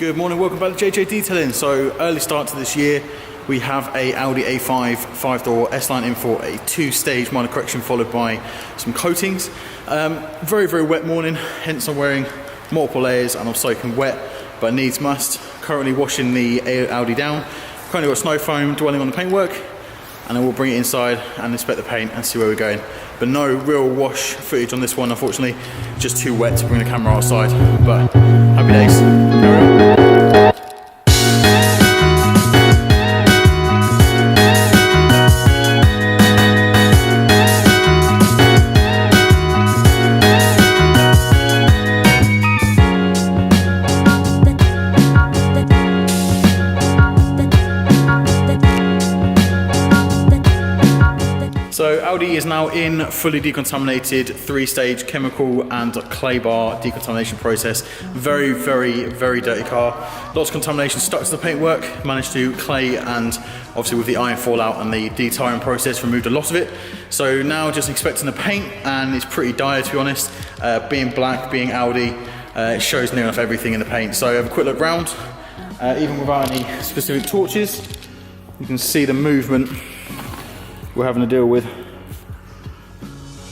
Good morning, welcome back to JJ Detailing. So early start to this year, we have a Audi A5 5-door S-Line in for a 2-stage minor correction followed by some coatings. Very wet morning, hence I'm wearing multiple layers and I'm soaking wet, but needs must. Currently washing the Audi down. Currently got snow foam dwelling on the paintwork, and then we'll bring it inside and inspect the paint and see where we're going. But no real wash footage on this one, unfortunately. Just too wet to bring the camera outside, but happy days. Carry on. So Audi is now in fully decontaminated 3-stage chemical and clay bar decontamination process. Very dirty car. Lots of contamination stuck to the paintwork. Managed to clay and obviously with the iron fallout and the de-tiring process removed a lot of it. So now just expecting the paint, and it's pretty dire to be honest. Being black, being Audi, it shows near enough everything in the paint. So have a quick look round. Even without any specific torches, you can see the movement we're having to deal with.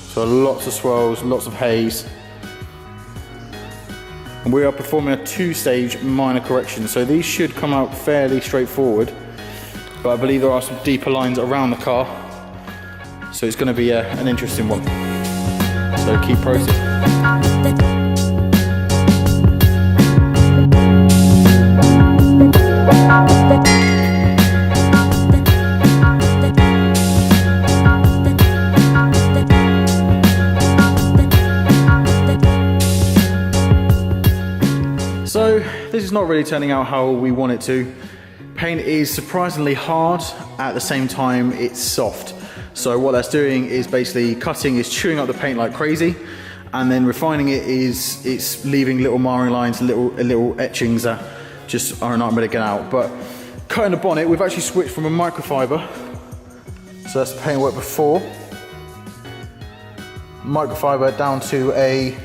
So lots of swirls, lots of haze. And we are performing a 2-stage minor correction. So these should come out fairly straightforward, but I believe there are some deeper lines around the car. So it's going to be an interesting one. So keep processing. So this is not really turning out how we want it to. Paint is surprisingly hard, at the same time it's soft. So what that's doing is basically cutting is chewing up the paint like crazy, and then refining it is it's leaving little marring lines, little etchings that just are not going to get out. But cutting the bonnet, we've actually switched from a microfiber, so that's the paintwork before, microfiber down to a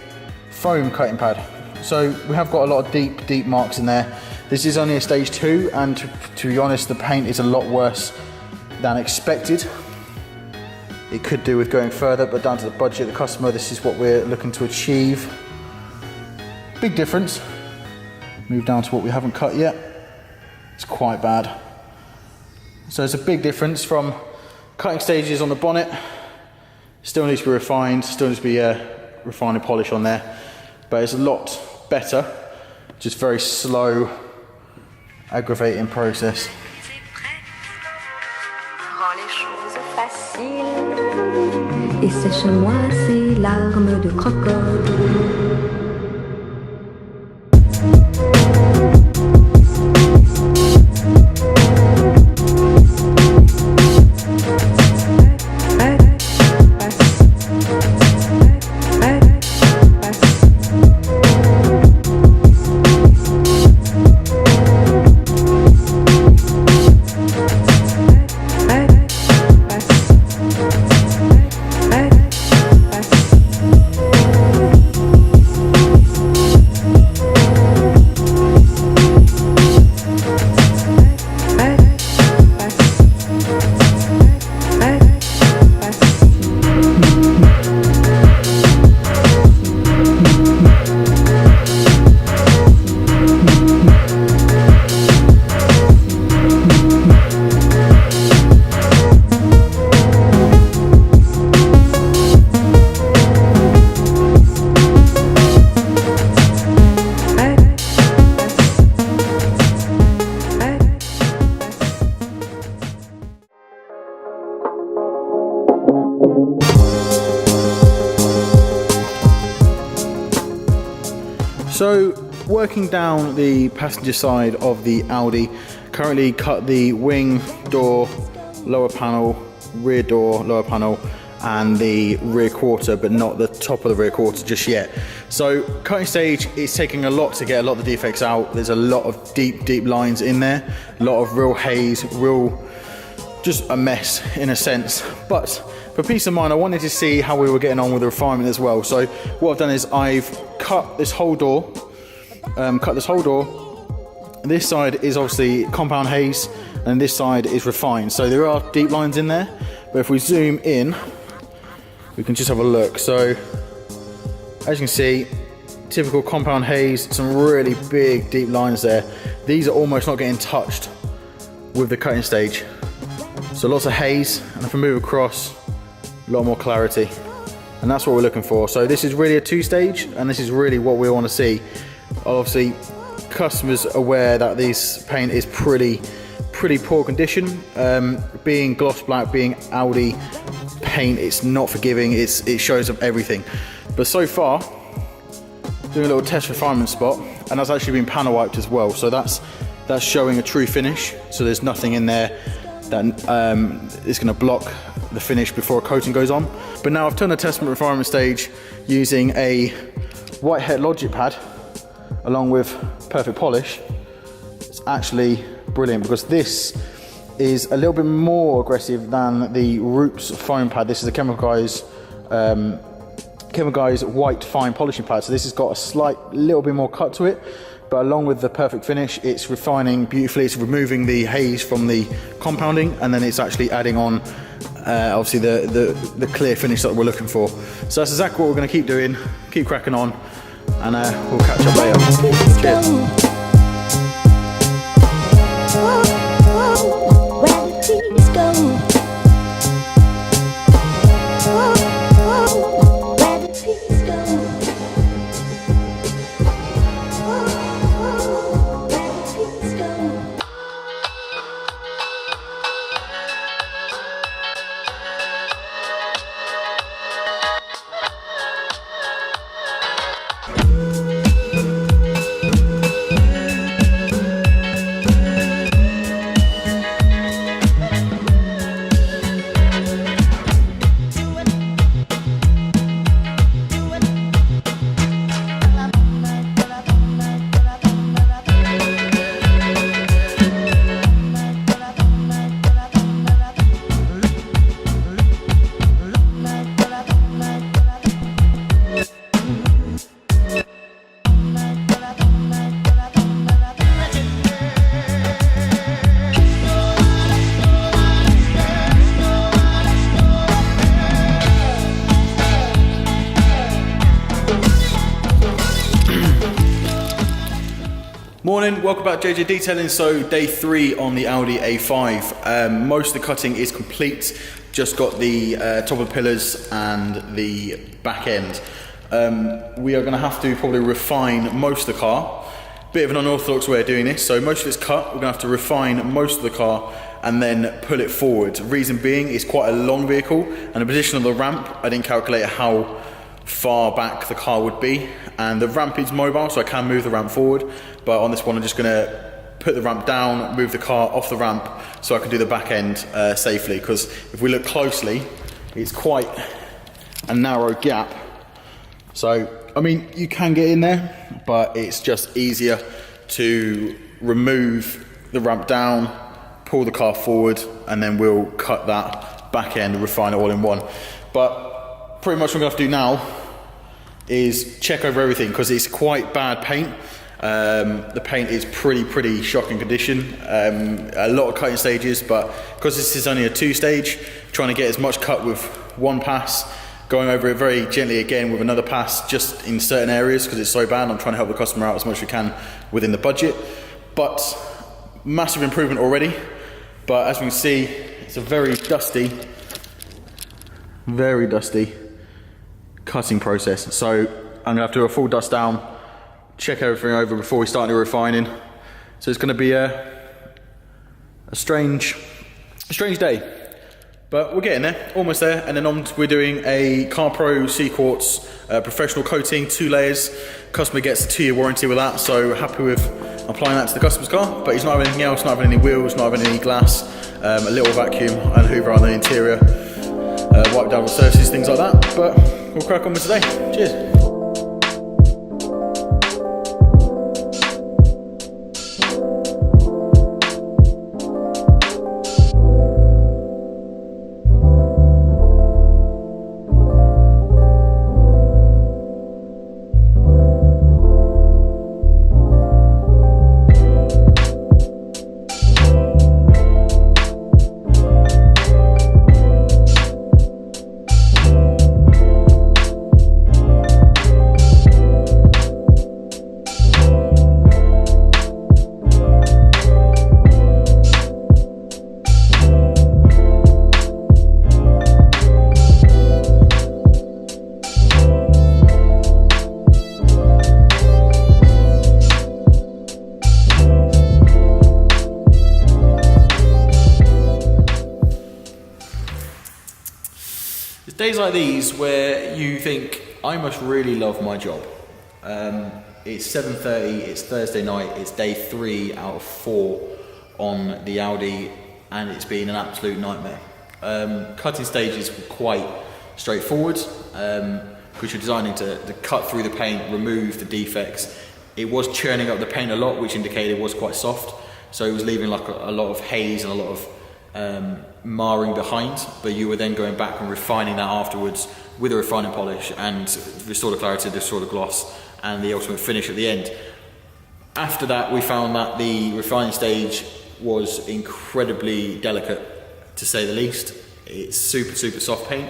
foam cutting pad. So we have got a lot of deep marks in there. This is only a stage 2, and to be honest, the paint is a lot worse than expected. It could do with going further, but down to the budget of the customer, this is what we're looking to achieve. Big difference. Move down to what we haven't cut yet. It's quite bad. So it's a big difference from cutting stages on the bonnet. Still needs to be refined, still needs to be refined and polish on there, but it's a lot better, just very slow, aggravating process. Et sèche-moi ces larmes de crocodile. So working down the passenger side of the Audi, currently cut the wing door, lower panel, rear door, lower panel, and the rear quarter, but not the top of the rear quarter just yet. So cutting stage is taking a lot to get a lot of the defects out. There's a lot of deep lines in there, a lot of real haze, just a mess in a sense. But for peace of mind, I wanted to see how we were getting on with the refinement as well. So what I've done is I've cut this whole door, this side is obviously compound haze, and this side is refined. So there are deep lines in there, but if we zoom in, we can just have a look. So as you can see, typical compound haze, some really big deep lines there. These are almost not getting touched with the cutting stage. So lots of haze, and if we move across, a lot more clarity. And that's what we're looking for. So this is really a 2-stage, and this is really what we want to see. Obviously, customers are aware that this paint is pretty poor condition. Being gloss black, being Audi paint, it's not forgiving. It shows up everything. But so far, doing a little test refinement spot, and that's actually been panel wiped as well. So that's showing a true finish. So there's nothing in there that is going to block the finish before a coating goes on. But now I've done a test refinement stage using a Whitehead Logic pad along with perfect polish. It's actually brilliant because this is a little bit more aggressive than the Roots foam pad. This is a Chemical Guys white fine polishing pad. So this has got a little bit more cut to it, but along with the perfect finish, it's refining beautifully. It's removing the haze from the compounding, and then it's actually adding on obviously the clear finish that we're looking for. So that's exactly what we're going to keep doing, keep cracking on, and we'll catch up later. Cheers. Morning, welcome back to JJ Detailing. So day 3 on the Audi A5. Most of the cutting is complete. Just got the top of the pillars and the back end. We are going to have to probably refine most of the car. Bit of an unorthodox way of doing this. So most of it's cut. We're going to have to refine most of the car and then pull it forward. Reason being, it's quite a long vehicle, and the position of the ramp, I didn't calculate how far back the car would be, and the ramp is mobile, so I can move the ramp forward, but on this one I'm just going to put the ramp down, move the car off the ramp so I can do the back end safely, because if we look closely, it's quite a narrow gap. So I mean, you can get in there, but it's just easier to remove the ramp down, pull the car forward, and then we'll cut that back end and refine it all in one. But pretty much what I'm going to have to do now is check over everything, because it's quite bad paint. The paint is pretty shocking condition. A lot of cutting stages, but because this is only a 2-stage, trying to get as much cut with one pass, going over it very gently again with another pass, just in certain areas because it's so bad. I'm trying to help the customer out as much as we can within the budget. But massive improvement already. But as we can see, it's a very dusty cutting process. So I'm gonna have to do a full dust down, check everything over before we start any refining. So it's gonna be a strange day, but we're getting there, almost there. And then we're doing a Car Pro C-Quartz professional coating, 2 layers. Customer gets a 2-year warranty with that, so happy with applying that to the customer's car. But he's not having anything else, not having any wheels, not having any glass, a little vacuum and hoover on the interior, wipe down the surfaces, things like that. But we'll crack on with today. Cheers. Days like these where you think, I must really love my job. It's 7:30, it's Thursday night, it's day 3 out of 4 on the Audi, and it's been an absolute nightmare. Cutting stages were quite straightforward, because you're designing to cut through the paint, remove the defects. It was churning up the paint a lot, which indicated it was quite soft, so it was leaving like a lot of haze and a lot of marring behind, but you were then going back and refining that afterwards with a refining polish and restore the clarity, restore the gloss, and the ultimate finish at the end. After that, we found that the refining stage was incredibly delicate, to say the least. It's super soft paint.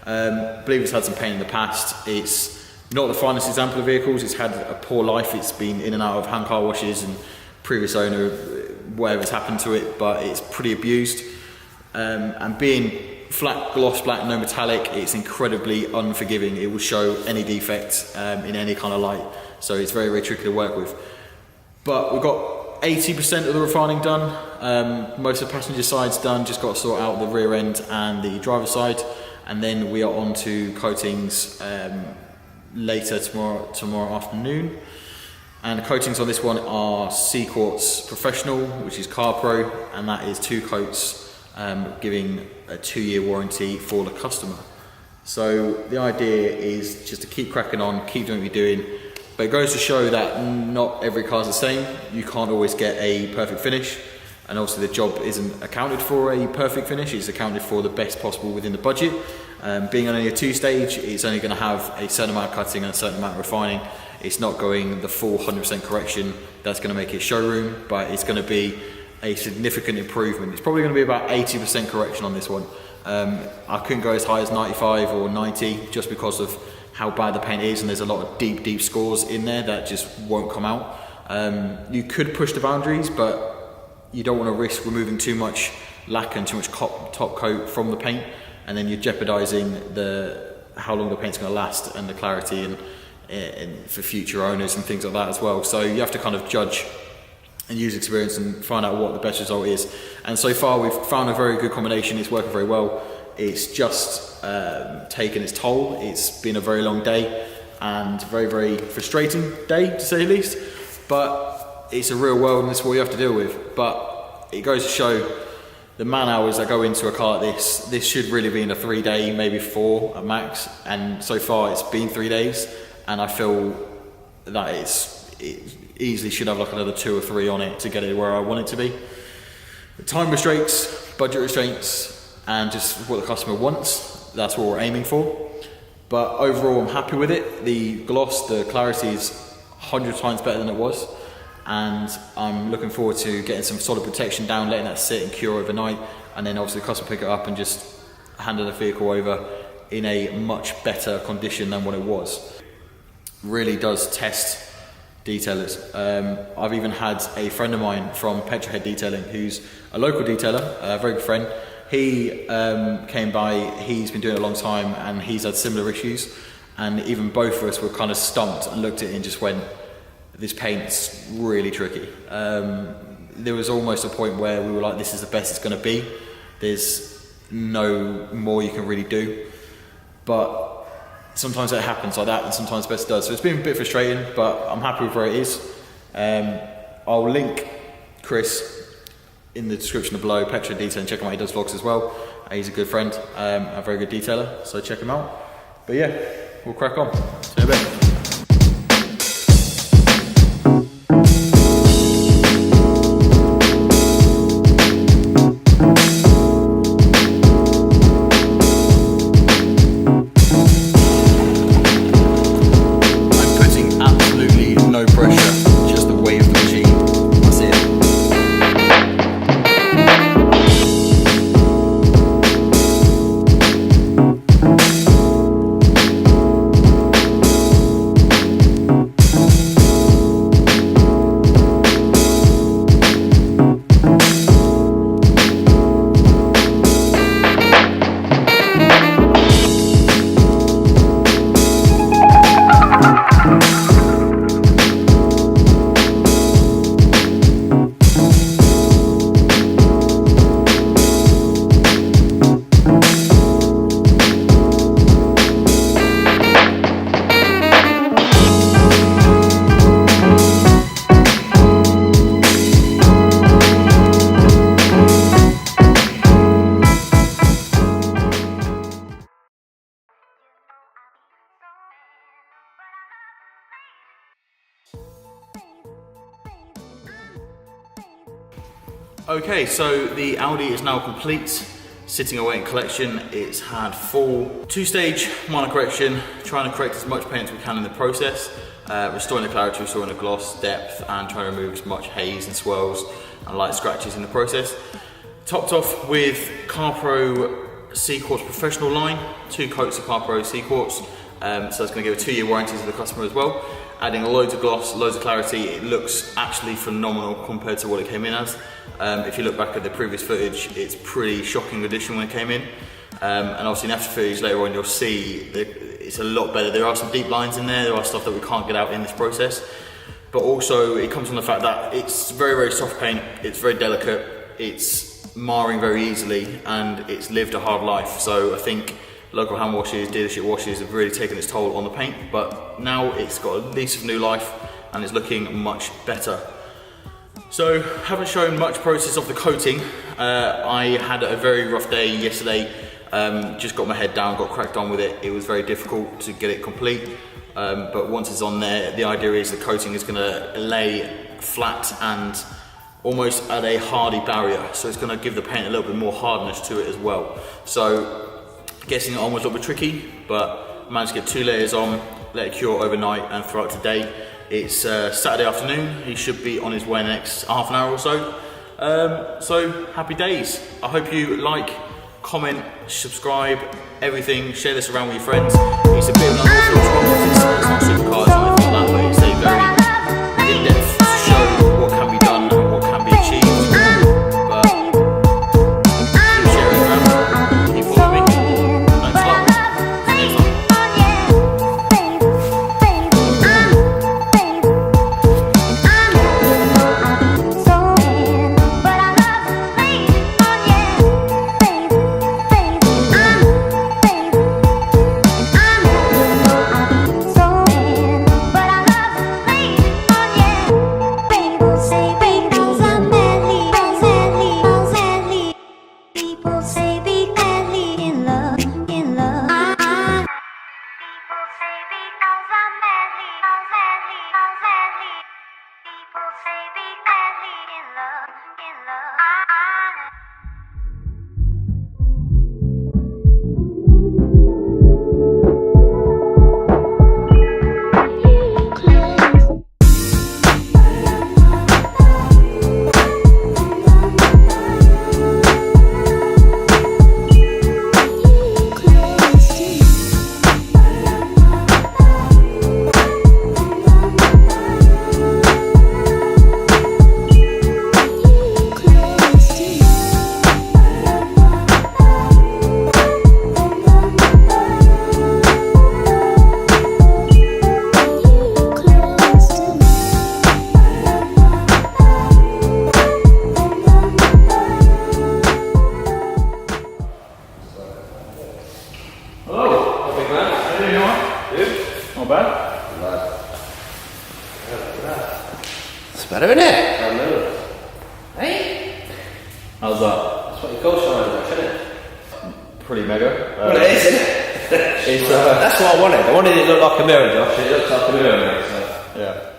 I believe it's had some paint in the past. It's not the finest example of vehicles. It's had a poor life. It's been in and out of hand car washes and previous owner, whatever's happened to it, but it's pretty abused. And being flat gloss black, no metallic, it's incredibly unforgiving. It will show any defect in any kind of light. So it's very tricky to work with. But we've got 80% of the refining done. Most of the passenger side's done. Just got to sort out the rear end and the driver's side. And then we are on to coatings later tomorrow afternoon. And the coatings on this one are C-Quartz Professional, which is Car Pro, and that is 2 coats, giving a 2-year warranty for the customer. So the idea is just to keep cracking on, keep doing what you're doing, but it goes to show that not every car's the same. You can't always get a perfect finish, and obviously the job isn't accounted for a perfect finish, it's accounted for the best possible within the budget. Being only a 2-stage, it's only going to have a certain amount of cutting and a certain amount of refining. It's not going the full 100% correction that's going to make it showroom, but it's going to be a significant improvement. It's probably going to be about 80% correction on this one. I couldn't go as high as 95 or 90 just because of how bad the paint is, and there's a lot of deep scores in there that just won't come out. You could push the boundaries, but you don't want to risk removing too much lacquer and too much top coat from the paint, and then you're jeopardizing how long the paint's going to last and the clarity and for future owners and things like that as well. So you have to kind of judge and use experience and find out what the best result is. And so far we've found a very good combination. It's working very well. It's just taken its toll. It's been a very long day and very frustrating day, to say the least, but it's a real world and it's what you have to deal with. But it goes to show the man hours that go into a car like this should really be in a 3-day, maybe 4 at max, and so far it's been 3 days, and I feel that it easily should have like another 2 or 3 on it to get it where I want it to be. The time restraints, budget restraints, and just what the customer wants, that's what we're aiming for. But overall I'm happy with it. The gloss, the clarity is 100 times better than it was, and I'm looking forward to getting some solid protection down, letting that sit and cure overnight, and then obviously the customer pick it up and just hand the vehicle over in a much better condition than what it was. Really does test detailers. I've even had a friend of mine from Petrolhead Detailing, who's a local detailer, a very good friend. He came by, he's been doing it a long time, and he's had similar issues, and even both of us were kind of stumped and looked at it and just went, this paint's really tricky. There was almost a point where we were like, this is the best it's going to be. There's no more you can really do. But sometimes it happens like that, and sometimes the best does. So it's been a bit frustrating, but I'm happy with where it is. I'll link Chris in the description below, Petra Detailing, check him out, he does vlogs as well. He's a good friend, a very good detailer, so check him out. But yeah, we'll crack on. See you in a bit. Okay, so the Audi is now complete, sitting awaiting collection. It's had full two-stage minor correction, trying to correct as much paint as we can in the process, restoring the clarity, restoring the gloss, depth, and trying to remove as much haze and swirls and light scratches in the process. Topped off with CarPro C-Quartz Professional line, 2 coats of CarPro C-Quartz, so that's going to give a 2-year warranty to the customer as well. Adding loads of gloss, loads of clarity. It looks actually phenomenal compared to what it came in as. If you look back at the previous footage, it's pretty shocking addition when it came in. And obviously in after footage later on, you'll see that it's a lot better. There are some deep lines in there are stuff that we can't get out in this process. But also it comes from the fact that it's very, very soft paint, it's very delicate, it's marring very easily, and it's lived a hard life. So I think local hand washes, dealership washes have really taken its toll on the paint, but now it's got a lease of new life and it's looking much better. So, haven't shown much process of the coating. I had a very rough day yesterday, just got my head down, got cracked on with it. It was very difficult to get it complete, but once it's on there, the idea is the coating is going to lay flat and almost at a hardy barrier, so it's going to give the paint a little bit more hardness to it as well. So, getting it on was a little bit tricky, but managed to get 2 layers on, let it cure overnight and throughout today. It's Saturday afternoon, he should be on his way in the next half an hour or so. So happy days. I hope you like, comment, subscribe, everything, share this around with your friends. It's a bit of an unorthodox one, it's not supercars or anything like that, but it's a very in-depth show what can be done and what can be achieved. But keep sharing it around, keep following me. Thanks a lot. See you next time. Not bad. It's better, isn't it? I know. Hey? How's that? That's what you call shine, isn't it? Pretty mega. Well, it is, isn't it? That's what I wanted. I wanted it to look like a mirror, Josh. It looks like a mirror, mate. So. Yeah.